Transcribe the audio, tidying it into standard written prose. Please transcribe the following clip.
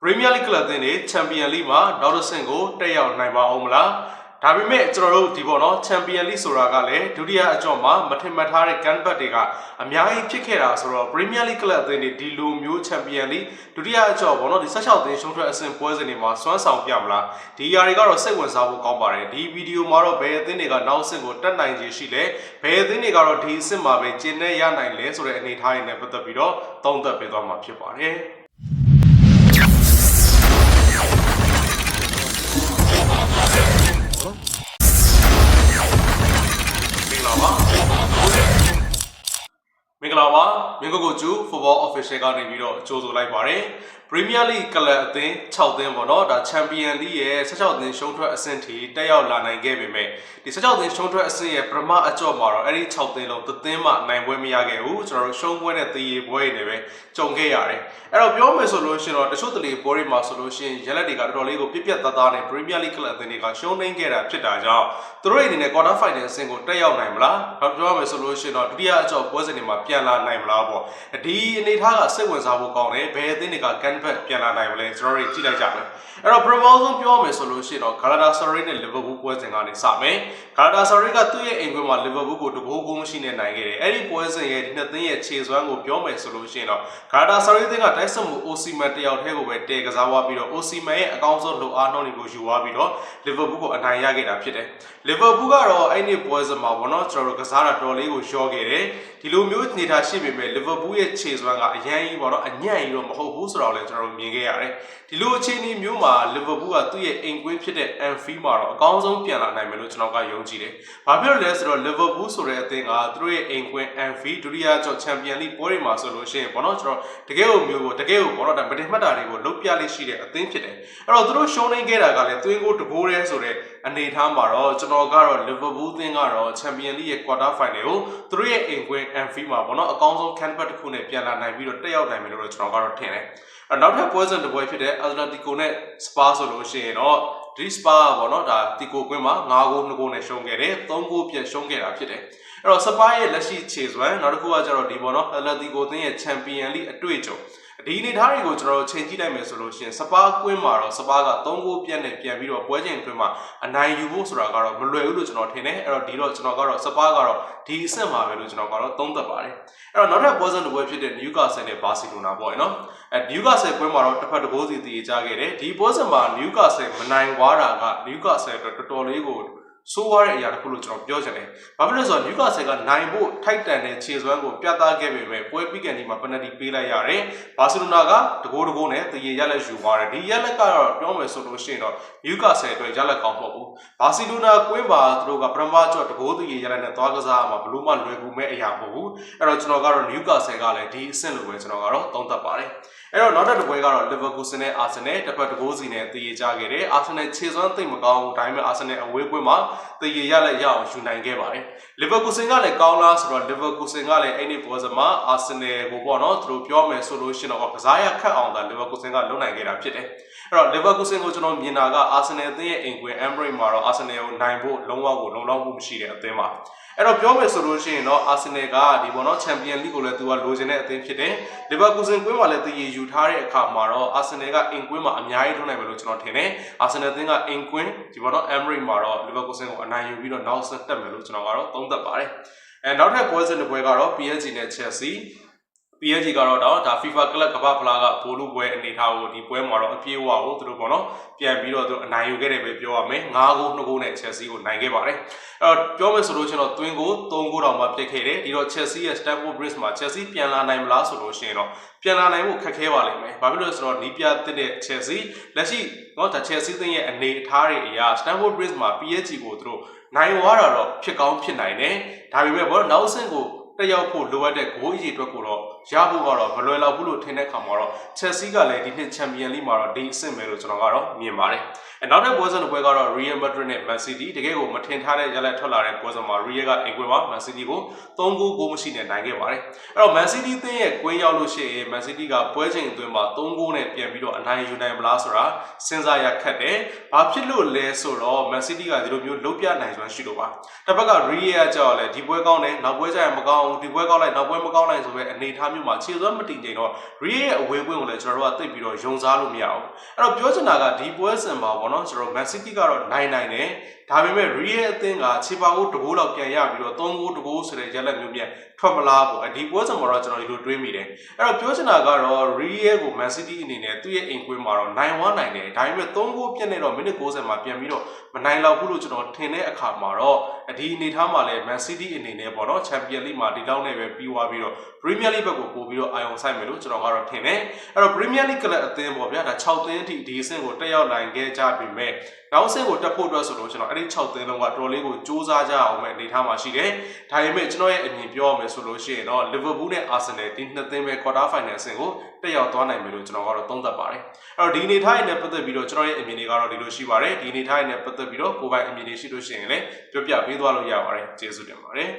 Premier League ကလပ်အသင်းတွေ Champions League မှာနောက်တစ်ဆင့်ကိုတက်ရောက်နိုင်ပါအောင်မလားဒါပေမဲ့ကျွန်တော်တို့ဒီပေါ့နော် Champions League ဆိုတာကလည်းဒုတိယအကြော့မှာမထင်မှတ်ထားတဲ့ canvas တွေကအများကြီးဖြစ်ခဲ့တာဆိုတော့ Premier League ကလပ်အသင်းတွေဒီလိုမျိုး Champions League ဒုတိယအကြော့ပေါ့နော်ဒီ16သင်းရှုံးထွက်အဆင့်ပွဲစဉ်တွေမှာစွမ်းဆောင်ပြမလားဒီຢာတွေကတော့စိတ်ဝင်စားဖို့ကောင်းပါတယ်ဒီဗီဒီယိုမှာတော့ဘယ်အသင်းတွေကနောက်အဆင့်ကိုတက်နိုင်ခြေရှိလဲဘယ်အသင်းတွေကတော့ဒီအဆင့်မှာပဲကျင်းနေရနိုင်လဲဆိုတဲ့အနေအထားတွေနဲ့ပတ်သက်ပြီးတော့သုံးသပ်ပေးသွားမှာဖြစ်ပါတယ်မင်္ဂလာပါမင်္ဂကိုကျူ Football Official ကနေပြီးတော့ကြိုဆိုလိုက်ပါတယ် Premier League ကလပ်အသင်း6သင်းပေါ့နော်ဒါ Champions League ရဲ့16သင်းရှုံးထွက်အဆင့်ထိတက်ရောက်လာနိုင်ခဲ့ပေမဲ့ဒီ16သင်းရှုံးထွက်အဆင့်ရဲ့ပထမအကြော့မှာတော့အဲ့ဒီ6သင်းလုံးသင်းမှနိုင်ပွဲမရခဲ့ဘူးကျွန်တော်တို့ရှုံးပွဲနဲ့တည်ရပွဲတွေနဲ့ပဲကြုံခဲ့ရတယ်အဲ့တော့ပြောမယ်ဆိုလို့ရှိရင်တော့တချို့တလေပွဲတွေမှာဆိုလို့ရှိရင်ရက်လက်တွေကတော်တော်လေးကိုပြက်ပြက်သားသားနဲ့ Premier League ကလပ်အသင်းတွေကရှုံးနိုင်ခဲ့တာဖြစ်တာကြောင့်သူတို့အနေနဲ့ quarter final အဆင့်ကိုတက်ရောက်နိုင်မလားပြောမယ်ဆိုလို့ရှိရင်တော့ဒုတိယအကြော့ပွဲစဉ်တွေမှာပြန်လာနိုင်မလားပေါ့ဒီအနေထားကစိတ်ဝင်စားဖို့ကောင်းတယ်ဘယ်အသင်းတွေက canvas ပြန်လာနိုင်မလဲကျွန်တော်တို့ကြည့်လိုက်ကြမယ်အဲ့တော့ proposal ပြောမယ်ဆိုလို့ရှိရင်တော့ Galatasaray နဲ့ Liverpool ပွဲစဉ်ကနေစမယ် Galatasaray ကသူ့ရဲ့အိမ်ကွင်းမှာ Liverpool ကိုတကိုးကိုမရှိနဲ့နိုင်ခဲ့တယ်အဲ့ဒီပွဲစဉ်ရဲ့ဒီနှစ်သင်းရဲ့ခြေစွမ်းကိုပြောမယ်ဆိုလို့ရှိရင်တော့ Galatasaray သင်းကတိုက်စစ်မှု Osimhen တယောက်တည်းကိုပဲတည်ကစားသွားပြီးတော့ Osimhen ရဲ့အကောင်းဆုံးလှူအားနှုန်းတွေကိုယူသွားပြီးတော့ Liverpool ကိုအနိုင်ရခဲ့တာဖြစ်တယ် Liverpool ကတော့အဲ့ဒီပွဲစဉ်မှာပေါ့နော်ကျွန်တော်တို့ကစားတာတော်လေးကိုလျှော့ခဲ့တယ်ဒီလိုမျိုးနေထားရှိပေမဲ့ Liverpool ရဲ့ခြေစွမ်းကအရင်ကြီးပေါ့နော်အညံ့ကြီးတော့မဟုတ်ဘူးဆိုတော့လည်းကျွန်တော်တို့မြင်ခဲ့ရတယ်ဒီလိုအခြေအနေမျိုးမှာ Liverpool ကသူ့ရဲ့အိမ်ကွင်းဖြစ်တဲ့ Anfield မှာတော့အကောင်းဆုံးပြန်လာနိုင်မယ်လို့ကျွန်တော်ကယုံကြည်တယ်။ဘာဖြစ်လို့လဲဆိုတော့ Liverpool ဆိုတဲ့အသင်းကသူတို့ရဲ့အိမ်ကွင်း Anfield ဒုတိယကျော့ Champions League ပွဲတွေမှာဆိုလို့ရှိရင်ပေါ့နော်ကျွန်တော်တကယ်ကိုမျိုးကိုတကယ်ကိုပေါ့နော်ဒါမတင်မှတ်တာတွေကိုလုတ်ပြလေးရှိတဲ့အသင်းဖြစ်တယ်။အဲ့တော့သူတို့ရှုံးနေခဲ့တာကလည်းသွင်းကိုတကိုးရဲဆိုတဲ့အနေအထားမှာတော့ကျွန်တော်ကတော့ Liverpool သင်းကတော့ Champions League ရဲ့ quarter final ကိုသူတို့ရဲ့အိမ်ကွင်း Anfield မှာပေါ့နော်အကောင်းဆုံး canvas တစ်ခုနဲ့ပြန်လာနိုင်ပြီးတော့တက်ရောက်နိုင်မယ်လို့ကျွန်တော်ကတော့ထင်တယ်။နောက်ထပ်ပွဲစဉ်တစ်ပွဲဖြစ်တဲ့ Atletico နဲ့ Spa ဆိုလို့ရှိရင်တော့ဒီ Spa ပေါ့နော်ဒါတီကိုကွင်းမှာ9ဂိုး2ဂိုးနဲ့ရှုံးခဲ့တယ်3ဂိုးပြတ်ရှုံးခဲ့တာဖြစ်တယ်အဲ့တော့ Spa ရဲ့လက်ရှိခြေစွမ်းနောက်တစ်ခုကကျတော့ဒီပေါ့နော် Atletico သင်းရဲ့ Champions League အတွေ့အကြုံဒီအနေထားတွေကိုကျွန်တော်ချိန်ကြည့်လိုက်မယ်ဆိုလို့ရှိရင်စပါးကွင်းမှာတော့စပါးက3ဂိုးပြတ်နဲ့ပြန်ပြီးတော့ပွဲချိန်အတွင်းမှာအနိုင်ယူဖို့ဆိုတာကတော့မလွယ်ဘူးလို့ကျွန်တော်ထင်တယ်အဲ့တော့ဒီတော့ကျွန်တော်ကတော့စပါးကတော့ဒီအဆင့်မှာပဲလို့ကျွန်တော်ကတော့သုံးသပ်ပါတယ်အဲ့တော့နောက်ထပ်ပွဲစဉ်တစ်ပွဲဖြစ်တဲ့ Newcastle နဲ့ Barcelona ပေါ့နော်Newcastle ပွဲမှာတော့တစ်ဖက်တစ်ဂိုးစီတည်ကြခဲ့တယ်ဒီပွဲစဉ်မှာ Newcastle မနိုင်ွားတာက Newcastle အတွက်တော်တော်လေးကိုဆိုးွားတဲ့အရာတစ်ခုလို့ကျွန်တော်ပြောချင်တယ်။ဘာဖြစ်လို့လဲဆိုတော့ Newcastle ကနိုင်ဖို့ထိုက်တန်တဲ့ခြေစွမ်းကိုပြသခဲ့ပေမဲ့ပွဲပြီးကန်ဒီမှာ penalty ပေးလိုက်ရတယ်။ Barcelona ကတကိုးတကိုးနဲ့တရေရက်လက်ယူသွားတယ်။ဒီရက်လက်ကတော့ပြောမယ်ဆိုလို့ရှိရင်တော့ Newcastle အတွက်ရက်လက်ကောင်းမဟုတ်ဘူး။ Barcelona ကွင်းမှာသူတို့ကပထမကျော့တကိုးတရေရက်လက်နဲ့သွားကစားမှာဘလို့မှလွယ်ကူမဲ့အရာမဟုတ်ဘူး။အဲ့တော့ကျွန်တော်ကတော့ Newcastle ကလည်းဒီအဆင့်လိုပဲကျွန်တော်ကတော့သုံးသပ်ပါတယ်။အဲ့တော့နောက်တစ်ပွဲကတော့ Liverpool နဲ့ Arsenal တစ်ဖက်တကိုးစီနဲ့တည်ရကြခဲ့တယ်။ Arsenal ခြေစွမ်းသိပ်မကောင်းဘူးဒါပေမဲ့ Arsenal အဝေးကွင်းမှာတည်ရလက်ရအောင်ယူနိုင်ခဲ့ပါတယ်။ Liverpool ကလည်းကောင်းလားဆိုတော့ Liverpool ကလည်းအဲ့ဒီပွဲစဉ်မှာ Arsenal ကိုပေါ့နော်သူတို့ပြောမယ်ဆိုလို့ရှိရင်တော့ကစားရခက်အောင်ဒါ Liverpool ကလုပ်နိုင်ခဲ့တာဖြစ်တယ်။အဲ့တော့ Liverpool ကိုကျွန်တော်မြင်တာက Arsenal အသင်းရဲ့အိမ်ကွင်း Emirates မှာတော့ Arsenal ကိုနိုင်ဖို့လုံးဝကိုလုံလောက်မှုမရှိတဲ့အသင်းပါအဲ့တော့ပြောမယ်ဆိုလို့ရှိရင်တော့ Arsenal ကဒီပေါ့နော် Champions League ကိုလည်းသူကလိုချင်တဲ့အသင်းဖြစ်တယ်။ Liverpool ကွင်းမှာလည်းသူရယူထားတဲ့အခါမှာတော့ Arsenal ကအိမ်ကွင်းမှာအများကြီးထုံးနိုင်မယ်လို့ကျွန်တော်ထင်တယ်။ Arsenal အသင်းကအိမ်ကွင်းဒီပေါ့နော် Emirates မှာတော့ Liverpool ကိုအနိုင်ယူပြီးတော့နောက်ဆက်တက်မယ်လို့ကျွန်တော်ကတော့သုံးသပ်ပါတယ်။နောက်ထပ်ပွဲစဉ်တစ်ပွဲကတော့ PSG နဲ့ Chelsea PSG ကတော့ဒါ FIFA ကလပ်ကမ္ဘာဖလားကဘိုးလူပွဲအနေထားကိုဒီပွဲမှာတော့အပြေးအဝကိုသူတို့ပေါ့နော်ပြန်ပြီးတော့သူအနိုင်ယူခဲ့တယ်ပဲပြောရမယ်9ဂိုး2ဂိုးနဲ့ Chelsea ကိုနိုင်ခဲ့ပါတယ်အဲ့တော့ပြောမယ်ဆိုလို့ရှိရင်တော့သွင်းကို3ဂိုးတောင်မှပြစ်ခဲ့တယ်ဒီတော့ Chelsea ရဲ့ Stamford Bridge မှာ Chelsea ပြန်လာနိုင်မလားဆိုလို့ရှိရင်တော့ပြန်လာနိုင်ဖို့ခက်ခဲပါလိမ့်မယ်ဘာဖြစ်လို့လဲဆိုတော့နီးပြတဲ့ Chelsea လက်ရှိတော့ဒါ Chelsea သင်းရဲ့အနေအထားတွေအရာ Stamford Bridge မှာ PSG ကိုသူတို့နိုင်သွားတာတော့ဖြစ်ကောင်းဖြစ်နိုင်တယ်ဒါပေမဲ့ဘောနောက်ဆင့်ကိုတက်ရောက်ဖို့လိုအပ်တဲ့ဂိုးအရေအတွက်ကိုတော့ရဖို့ကတော့မလွယ်လောက်ဘူးလို့ထင်တဲ့အခါမှာတော့ Chelsea ကလည်းဒီနှစ် Champions League မှာတော့ဒီအဆင့်ပဲလို့ကျွန်တော်ကတော့မြင်ပါတယ်။နောက်တဲ့ပွဲစဉ်တစ်ပွဲကတော့ Real Madrid နဲ့ Man City တကယ်ကိုမထင်ထားတဲ့ရလဒ်ထွက်လာတဲ့ပွဲစဉ်မှာ Real ကအိမ်ကွင်းမှာ Man City ကို3ဂိုးကိုမရှိနဲ့နိုင်ခဲ့ပါတယ်။အဲ့တော့ Man City သင်းရဲ့ကွင်းရောက်လို့ရှိရင် Man City ကပွဲချိန်အတွင်းမှာ3ဂိုးနဲ့ပြန်ပြီးတော့အနိုင်ယူနိုင်မလားဆိုတာစဉ်းစားရခက်တယ်။ဘာဖြစ်လို့လဲဆိုတော့ Man City ကဒီလိုမျိုးလုံးပြနိုင်စွမ်းရှိလို့ပါ။တစ်ဖက်က Real ကကြောက်လဲဒီပွဲကောင်းတယ်နောက်ပွဲကျရင်မကောင်း ဒီပွဲကောက်လိုက်နောက်ပွဲမကောက်လိုက်ဆိုပဲအနေထားမျိုးမှာခြေစွမ်းမတည်ကြတော့ Real ရဲ့အဝေးကွင်းကိုလည်းကျွန်တော်တို့ကသိပြီးတော့ယုံစားလို့မရဘူးအဲ့တော့ပြောချင်တာကဒီပွဲစဉ်မှာပေါ့နော်ကျွန်တော် Man City ကတော့နိုင်တယ်ဒါပေမဲ့ Real အသင်းကခြေပါကိုတကိုးလောက်ပြန်ရပြီးတော့3ဂိုးတကိုးဆိုတဲ့ရလဒ်မျိုးပြန်ထွက်မလားပေါ့ဒီပွဲစဉ်မှာတော့ကျွန်တော်ဒီလိုတွေးမိတယ်အဲ့တော့ပြောချင်တာကတော့ Real ကို Man City အနေနဲ့သူ့ရဲ့အိမ်ကွင်းမှာတော့နိုင်ဝနိုင်တယ်ဒါပေမဲ့3ဂိုးပြည့်နေတော့မိနစ်90မှာပြန်ပြီးတော့မနိုင်လောက်ဘူးလို့ကျွန်တော်ထင်တဲ့အခါမှာတော့ဒီအနေထားမှာလည်း Man City အနေနဲ့ပေါ့နော် Champions League မှာဒီလောက်နဲ့ပဲပြီးသွားပြီးတော့ Premier League ဘက်ကိုပို့ပြီးတော့အာရုံစိုက်မယ်လို့ကျွန်တော်ကတော့ထင်တယ်အဲ့တော့ Premier League ကလပ်အသင်းပေါ့ဗျာဒါ6သင်းအထိဒီအဆင့်ကိုတက်ရောက်နိုင်ခဲ့ကြပြီမဲ့နောက်အဆင့်ကိုတက်ဖို့အတွက်ဆိုလို့ကျွန်တော်အဲ့ဒီ6သင်းလုံးကတော်တော်လေးကိုစူးစမ်းကြအောင်မဲ့အနေထားမှာရှိတယ်ဒါပေမဲ့ကျွန်တော်ရဲ့အမြင်ပြောရမယ်ဆိုလို့ရှိရင်တော့ Liverpool နဲ့ Arsenal ဒီနှစ်သင်းပဲ quarter final အဆင့်ကိုတက်ရောက်သွားနိုင်မယ်လို့ကျွန်တော်ကတော့သုံးသပ်ပါတယ်အဲ့တော့ဒီအနေထားရနဲ့ပတ်သက်ပြီးတော့ကျွန်တော်ရဲ့အမြင်တွေကတော့ဒီလိုရှိပါတယ်ဒီအနေထားရနဲ့ပတ်သက်ပြီးတော့ကိုယ်ပိုင်အမြင်တွေရှိလို့ရှိရင်လည်းပြောပြပေးသွားလို့ရပါတယ်ကျေးဇူးတင်ပါတယ်